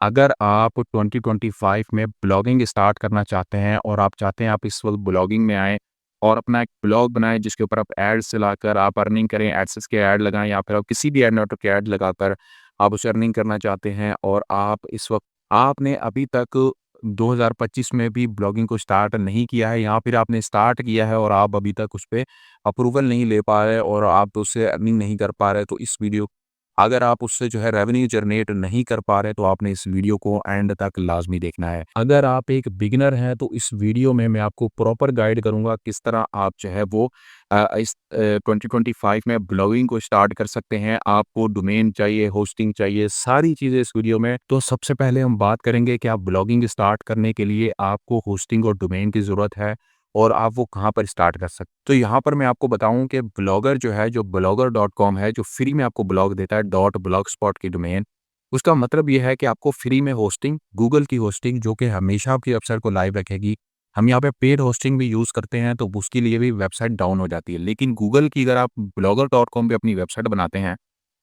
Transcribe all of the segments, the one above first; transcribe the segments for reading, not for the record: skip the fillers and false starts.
अगर आप 2025 में ब्लॉगिंग स्टार्ट करना चाहते हैं और आप चाहते हैं आप इस वक़्त ब्लॉगिंग में आएँ और अपना एक ब्लॉग बनाएँ जिसके ऊपर आप एड्स चलाकर आप अर्निंग करें, एडसेंस के ऐड लगाएँ या फिर आप किसी भी एड नेटवर्क के ऐड लगाकर आप उससे अर्निंग करना चाहते हैं और आप इस वक़्त आपने अभी तक 2025 में भी ब्लॉगिंग को स्टार्ट नहीं किया है या फिर आपने स्टार्ट किया है और आप अभी तक उस पे अप्रूवल नहीं ले पा रहे और आप उससे अर्निंग नहीं कर पा रहे, तो इस वीडियो अगर आप उससे जो है रेवेन्यू जनरेट नहीं कर पा रहे, तो आपने इस वीडियो को एंड तक लाज़मी देखना है। अगर आप एक बिगिनर हैं, तो इस वीडियो में मैं आपको प्रॉपर गाइड करूँगा किस तरह आप जो है वो 2025 में ब्लॉगिंग को स्टार्ट कर सकते हैं। आपको डोमेन चाहिए, होस्टिंग चाहिए, सारी चीज़ें इस वीडियो में। तो सबसे पहले हम बात करेंगे कि आप ब्लॉगिंग स्टार्ट करने के लिए आपको होस्टिंग और डोमेन की ज़रूरत है और आप वो कहाँ पर स्टार्ट कर सकते। तो यहाँ पर मैं आपको बताऊँ कि ब्लॉगर जो है, जो blogger.com है, जो फ्री में आपको ब्लॉग देता है डॉट ब्लॉगस्पॉट की डोमेन, उसका मतलब ये है कि आपको फ्री में होस्टिंग, गूगल की होस्टिंग जो कि हमेशा आपकी वेबसाइट को लाइव रखेगी। हम यहाँ पे पेड होस्टिंग भी यूज़ करते हैं, तो उसके लिए भी वेबसाइट डाउन हो जाती है। लेकिन गूगल की अगर आप blogger.com पे अपनी वेबसाइट बनाते हैं,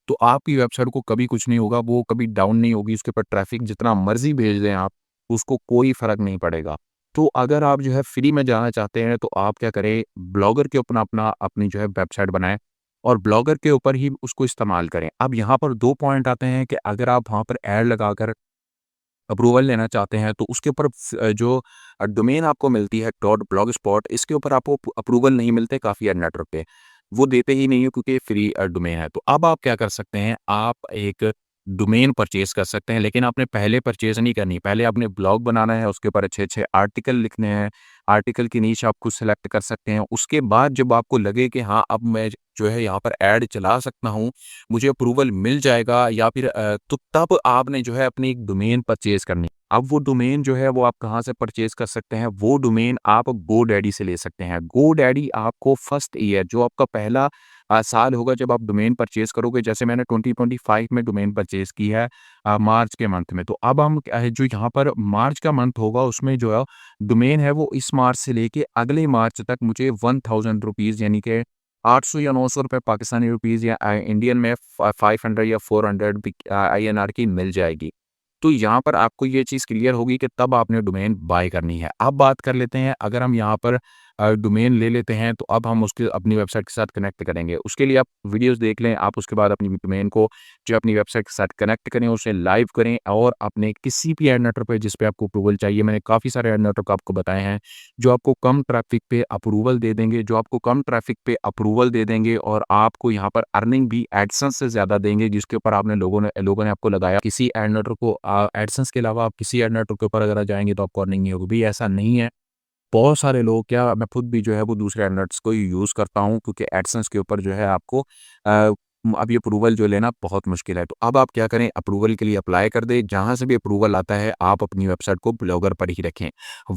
तो आपकी वेबसाइट को कभी कुछ नहीं होगा, वो कभी डाउन नहीं होगी, उसके ऊपर ट्रैफ़िक जितना मर्ज़ी भेज दें आप, उसको कोई फ़र्क नहीं पड़ेगा। तो अगर आप जो है फ्री में जाना चाहते हैं, तो आप क्या करें, ब्लॉगर के ऊपर अपना अपनी जो है वेबसाइट बनाएँ और ब्लॉगर के ऊपर ही उसको इस्तेमाल करें। अब यहाँ पर 2 पॉइंट आते हैं कि अगर आप वहाँ पर ऐड लगाकर अप्रूवल लेना चाहते हैं, तो उसके ऊपर जो डोमेन आपको मिलती है डॉट ब्लॉगस्पॉट, इसके ऊपर आपको अप्रूवल नहीं मिलते काफ़ी ऐड नेटवर्क पे। वो देते ही नहीं है क्योंकि फ्री डोमेन है। तो अब आप क्या कर सकते हैं, आप एक डोमेन परचेज़ कर सकते हैं, लेकिन आपने पहले परचेज़ नहीं करनी। पहले आपने ब्लॉग बनाना है, उसके ऊपर अच्छे-अच्छे आर्टिकल लिखने हैं, आर्टिकल की नीश आप खुद सेलेक्ट कर सकते हैं। उसके बाद जब आपको लगे कि हाँ, अब मैं जो है यहाँ पर ऐड चला सकता हूँ, मुझे अप्रूवल मिल जाएगा या फिर तो तब आपने जो है अपनी एक डोमेन परचेज़ करनी। अब वो डोमेन जो है वो आप कहाँ से परचेज़ कर सकते हैं? वो डोमेन आप गोडैडी से ले सकते हैं। गोडैडी आपको फर्स्ट ईयर जो आपका पहला साल होगा जब आप डोमेन परचेज़ करोगे, जैसे मैंने 2025 में डोमेन परचेज़ की है मार्च के मंथ में। तो अब हम क्या है, जो यहाँ पर मार्च का मंथ होगा उसमें जो है डोमेन है वो इस मार्च से लेके अगले मार्च तक मुझे ₹1000 यानी कि 800 या ₹900 पाकिस्तानी रुपीज़ या इंडियन में 500 या 400 आईएनआर की मिल जाएगी। तो यहाँ पर आपको ये चीज़ क्लियर होगी कि तब आपने डोमेन बाय करनी है। अब बात कर लेते हैं, अगर हम यहाँ पर डोमेन ले लेते हैं, तो अब हम उसके अपनी वेबसाइट के साथ कनेक्ट करेंगे। उसके लिए आप वीडियोज़ देख लें, आप उसके बाद अपनी डोमेन को जो अपनी वेबसाइट के साथ कनेक्ट करें, उसे लाइव करें और अपने किसी भी एड नेटवर्क पे जिस पे आपको अप्रूवल चाहिए, मैंने काफ़ी सारे एड नेटवर्क आपको बताए हैं, जो आपको कम ट्रैफ़िक पे अप्रूवल दे देंगे, जो आपको कम ट्रैफ़िक पे अप्रूवल दे देंगे और आपको यहाँ पर अर्निंग भी एडसेंस से ज़्यादा देंगे, जिसके ऊपर आपने लोगों ने आपको लगाया। किसी एड नेटवर्क को एडसेंस के अलावा आप किसी एड नेटवर्क के ऊपर अगर जाएँगे तो आपको अर्निंग नहीं होगी। भई ऐसा नहीं है। बहुत सारे लोग, क्या मैं खुद भी जो है वो दूसरे एडनेट्स को ही यूज़ करता हूँ क्योंकि एडसेंस के ऊपर जो है आपको अब ये अप्रूवल जो लेना बहुत मुश्किल है। तो अब आप क्या करें, अप्रूवल के लिए अप्लाई कर दें, जहाँ से भी अप्रूवल आता है आप अपनी वेबसाइट को ब्लॉगर पर ही रखें।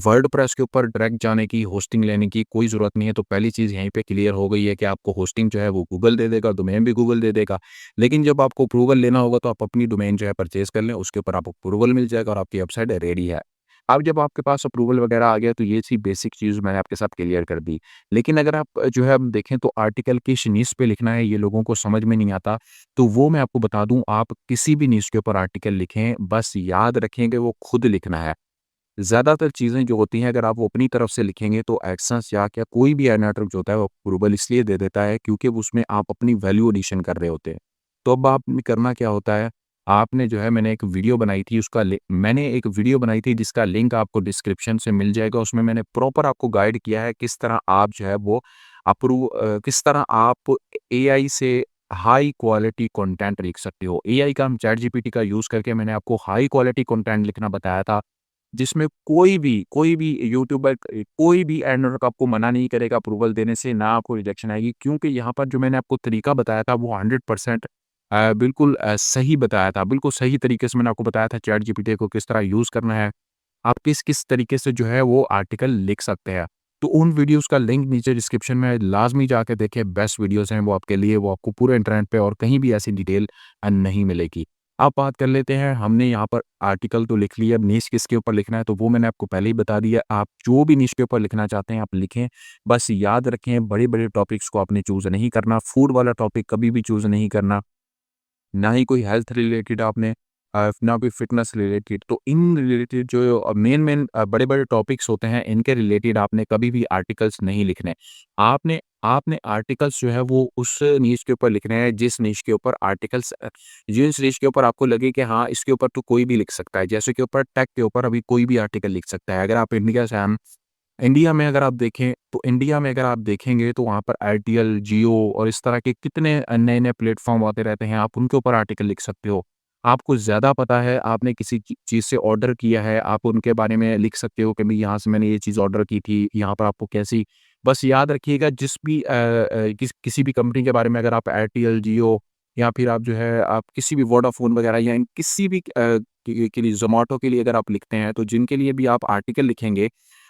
वर्डप्रेस के ऊपर डायरेक्ट जाने की, होस्टिंग लेने की कोई ज़रूरत नहीं है। तो पहली चीज़ यहीं पे क्लियर हो गई है कि आपको होस्टिंग जो है वो गूगल दे देगा, डोमेन भी गूगल दे देगा। लेकिन जब आपको अप्रूवल लेना होगा तो आप अपनी डोमेन जो है परचेज़ कर लें, उसके ऊपर आपको अप्रूवल मिल जाएगा और आपकी वेबसाइट रेडी है। अब जब आपके पास अप्रूवल वगैरह आ गया तो ये सी बेसिक चीज़ मैंने आपके साथ क्लियर कर दी। लेकिन अगर आप जो है अब देखें तो आर्टिकल किस नीश पे लिखना है ये लोगों को समझ में नहीं आता। तो वो मैं आपको बता दूँ, आप किसी भी नीश के ऊपर आर्टिकल लिखें, बस याद रखें कि वो खुद लिखना है। ज़्यादातर चीज़ें जो होती हैं अगर आप वो अपनी तरफ से लिखेंगे तो एडसेंस या क्या कोई भी एड नेटवर्क जो होता है वो अप्रूवल इसलिए दे देता है क्योंकि वो उसमें आप अपनी वैल्यू एडिशन कर रहे होते हैं। तो अब आपने करना क्या होता है, आपने जो है मैंने एक वीडियो बनाई थी उसका मैंने एक वीडियो बनाई थी जिसका लिंक आपको डिस्क्रिप्शन से मिल जाएगा। उसमें मैंने प्रॉपर आपको गाइड किया है किस तरह आप जो है वो किस तरह आप एआई से हाई क्वालिटी कंटेंट लिख सकते हो। एआई का हम चैट जीपीटी का यूज़ करके मैंने आपको हाई क्वालिटी कंटेंट लिखना बताया था। जिसमें कोई भी यूट्यूबर कोई भी एड नेटवर्क आपको मना नहीं करेगा अप्रूवल देने से, ना आपको रिजेक्शन आएगी क्योंकि यहाँ पर जो मैंने आपको तरीका बताया था वो 100% बिल्कुल सही बताया था। बिल्कुल सही तरीके से मैंने आपको बताया था चैट जीपीटी को किस तरह यूज़ करना है। आप किस-किस तरीके से जो है वो आर्टिकल लिख सकते हैं। तो उन वीडियोज़ का लिंक नीचे डिस्क्रिप्शन में लाज़मी जाके देखें, बेस्ट वीडियोज़ हैं वो आपके लिए, वो आपको पूरे इंटरनेट पे और कहीं भी ऐसी डिटेल नहीं मिलेगी। अब बात कर लेते हैं, हमने यहाँ पर आर्टिकल तो लिख लिया, अब नीश किसके ऊपर लिखना है तो वो मैंने आपको पहले ही बता दिया। आप जो भी नीश के ऊपर लिखना चाहते हैं आप लिखें। बस याद रखें, बड़े-बड़े टॉपिक्स को आपने चूज़ नहीं करना, फूड वाला टॉपिक कभी भी चूज़ नहीं करना। ना ही कोई हेल्थ रिलेटेड आपने ना कोई फ़िटनेस रिलेटेड। तो इन रिलेटेड जो मेन बड़े-बड़े टॉपिक्स होते हैं, इनके रिलेटेड आपने कभी भी आर्टिकल्स नहीं लिखने। आपने आपने आर्टिकल्स जो है वो उस नीश के ऊपर लिखने हैं जिस नीश के ऊपर जिस नीश के ऊपर आपको लगे कि हाँ, इसके ऊपर तो कोई भी लिख सकता है। जैसे के ऊपर टेक के ऊपर अभी कोई भी आर्टिकल लिख सकता है। अगर आप इंडिया में अगर आप देखें, तो इंडिया में अगर आप देखेंगे तो वहाँ पर एयरटेल, जियो और इस तरह के कितने नए-नए प्लेटफ़ॉर्म आते रहते हैं, आप उनके ऊपर आर्टिकल लिख सकते हो। आपको ज़्यादा पता है, आपने किसी चीज़ से ऑर्डर किया है, आप उनके बारे में लिख सकते हो कि भई यहाँ से मैंने ये चीज़ ऑर्डर की थी, यहाँ पर आपको कैसी। बस याद रखिएगा जिस भी किसी भी कंपनी के बारे में अगर आप एयरटेल, जियो या फिर आप जो है आप किसी भी वोडाफ़ोन वगैरह या इन किसी भी के लिए ज़ोमैटो के लिए अगर आप लिखते हैं, तो जिनके लिए भी आप आर्टिकल लिखेंगे,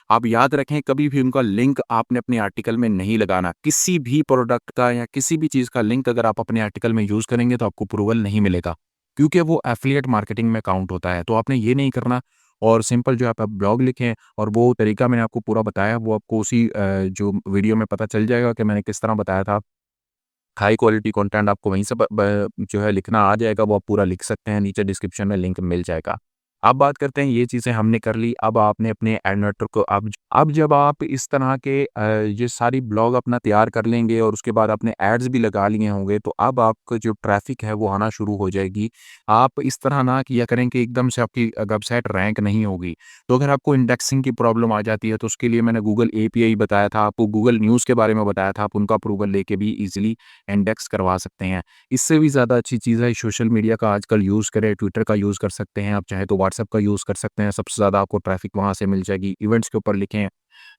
आप याद रखें कभी भी उनका लिंक आपने अपने आर्टिकल में नहीं लगाना। किसी भी प्रोडक्ट का या किसी भी चीज़ का लिंक अगर आप अपने आर्टिकल में यूज़ करेंगे तो आपको अप्रूवल नहीं मिलेगा, क्योंकि वो एफ़िलिएट मार्केटिंग में काउंट होता है। तो आपने ये नहीं करना और सिंपल जो आप ब्लॉग लिखें और वो तरीका मैंने आपको पूरा बताया, वो आपको उसी जो वीडियो में पता चल जाएगा कि मैंने किस तरह बताया था। हाई क्वालिटी कंटेंट आपको वहीं से जो है लिखना आ जाएगा, वो आप पूरा लिख सकते हैं, नीचे डिस्क्रिप्शन में लिंक मिल जाएगा। अब बात करते हैं, ये चीज़ें हमने कर ली, अब आपने अपने एड नेटवर्क को अब जब आप इस तरह के ये सारी ब्लॉग अपना तैयार कर लेंगे और उसके बाद आपने एड्स भी लगा लिए होंगे, तो अब आपका जो ट्रैफ़िक है वो आना शुरू हो जाएगी। आप इस तरह ना किया करें कि एकदम से आपकी वेबसाइट रैंक नहीं होगी। तो अगर आपको इंडेक्सिंग की प्रॉब्लम आ जाती है, तो उसके लिए मैंने गूगल एपीआई बताया था, आपको गूगल न्यूज़ के बारे में बताया था, आप उनका अप्रूवल लेके भी ईज़िली इंडेक्स करवा सकते हैं। इससे भी ज़्यादा अच्छी चीज़ है सोशल मीडिया का आजकल यूज़ करें, ट्विटर का यूज़ कर सकते हैं, आप चाहें तो व्हाट्सएप का यूज़ कर सकते हैं, सबसे ज़्यादा आपको ट्रैफ़िक वहाँ से मिल जाएगी। इवेंट्स के ऊपर लिखें,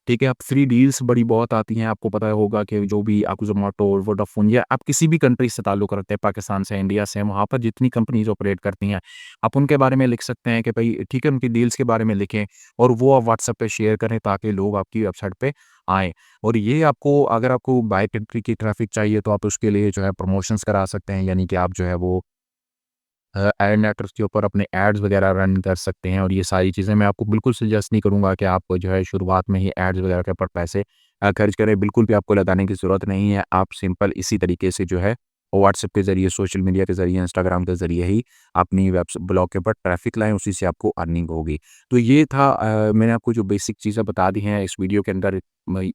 ठीक है? अब फ्री डील्स बड़ी बहुत आती हैं, आपको पता होगा कि जो भी आप ज़ोमैटो, वोडाफ़ोन या आप किसी भी कंट्री से ताल्लुक़ रखते हैं, पाकिस्तान से, इंडिया से, वहाँ पर जितनी कंपनीज़ ऑपरेट करती हैं, आप उनके बारे में लिख सकते हैं कि भई ठीक है, उनकी डील्स के बारे में लिखें और वो आप व्हाट्सएप पे शेयर करें ताकि लोग आपकी वेबसाइट पे आएँ। और ये आपको अगर आपको बाय कंट्री की ट्रैफ़िक चाहिए तो आप उसके लिए जो है प्रमोशंस करा सकते हैं, यानी कि आप जो है वो एड नेटवर्क के ऊपर अपने एड्स वगैरह रन कर सकते हैं और ये सारी चीज़ें मैं आपको बिल्कुल सजेस्ट नहीं करूँगा कि आप जो है शुरुआत में ही एड्स वगैरह के ऊपर पैसे खर्च करें, बिल्कुल भी आपको लगाने की ज़रूरत नहीं है। आप सिंपल इसी तरीके से जो है व्हाट्सएप के ज़रिए, सोशल मीडिया के ज़रिए, इंस्टाग्राम के ज़रिए ही अपनी ब्लॉग के ऊपर ट्रैफ़िक लाएँ, उसी से आपको अर्निंग होगी। तो ये था मैंने आपको जो बेसिक चीज़ें बता दी हैं इस वीडियो के अंदर।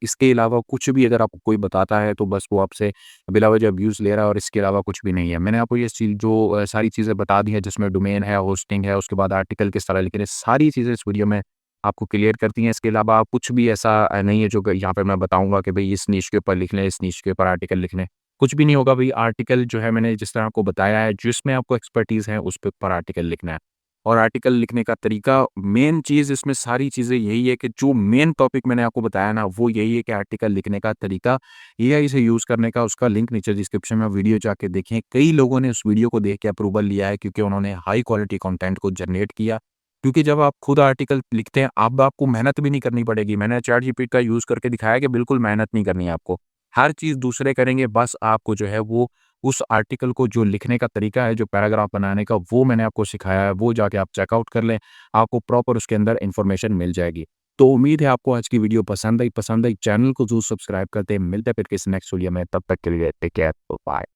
इसके अलावा कुछ भी अगर आपको कोई बताता है तो बस वो आपसे बिलावजह व्यूज़ ले रहा है और इसके अलावा कुछ भी नहीं है। मैंने आपको ये चीज़ जो सारी चीज़ें बता दी हैं जिसमें डोमेन है, होस्टिंग है, उसके बाद आर्टिकल किस तरह लिखने हैं, सारी चीज़ें इस वीडियो में आपको क्लियर करती हैं। इसके अलावा कुछ भी ऐसा नहीं है जो कि यहाँ पे मैं बताऊँगा कि भई इस निश के ऊपर लिख लें, इस निश के ऊपर आर्टिकल लिख लें। कुछ भी नहीं होगा भई, आर्टिकल जो है मैंने जिस तरह आपको बताया है, जिसमें आपको एक्सपर्टीज़ है उस पे ऊपर आर्टिकल लिखना है। और आर्टिकल लिखने का तरीका, मेन चीज़ इसमें सारी चीज़ें यही है कि जो मेन टॉपिक मैंने आपको बताया ना, वो यही है कि आर्टिकल लिखने का तरीका, एआई से यूज़ करने का, उसका लिंक नीचे डिस्क्रिप्शन में वीडियो जाके देखें। कई लोगों ने उस वीडियो को देख के अप्रूवल लिया है क्योंकि उन्होंने हाई क्वालिटी कंटेंट को जनरेट किया। क्योंकि जब आप खुद आर्टिकल लिखते हैं, अब आपको मेहनत भी नहीं करनी पड़ेगी। मैंने चैटजीपीटी का यूज़ करके दिखाया कि बिल्कुल मेहनत नहीं करनी है आपको। हर चीज़ दूसरे करेंगे, बस आपको जो है वो उस आर्टिकल को जो लिखने का तरीका है, जो पैराग्राफ बनाने का, वो मैंने आपको सिखाया है, वो जाके आप चेकआउट कर लें, आपको प्रॉपर उसके अंदर इन्फॉर्मेशन मिल जाएगी। तो उम्मीद है आपको आज की वीडियो पसंद आई चैनल को ज़रूर सब्सक्राइब करते हैं। मिलते हैं फिर किसी नेक्स्ट वीडियो में, तब तक के लिए टेक केयर, बाय।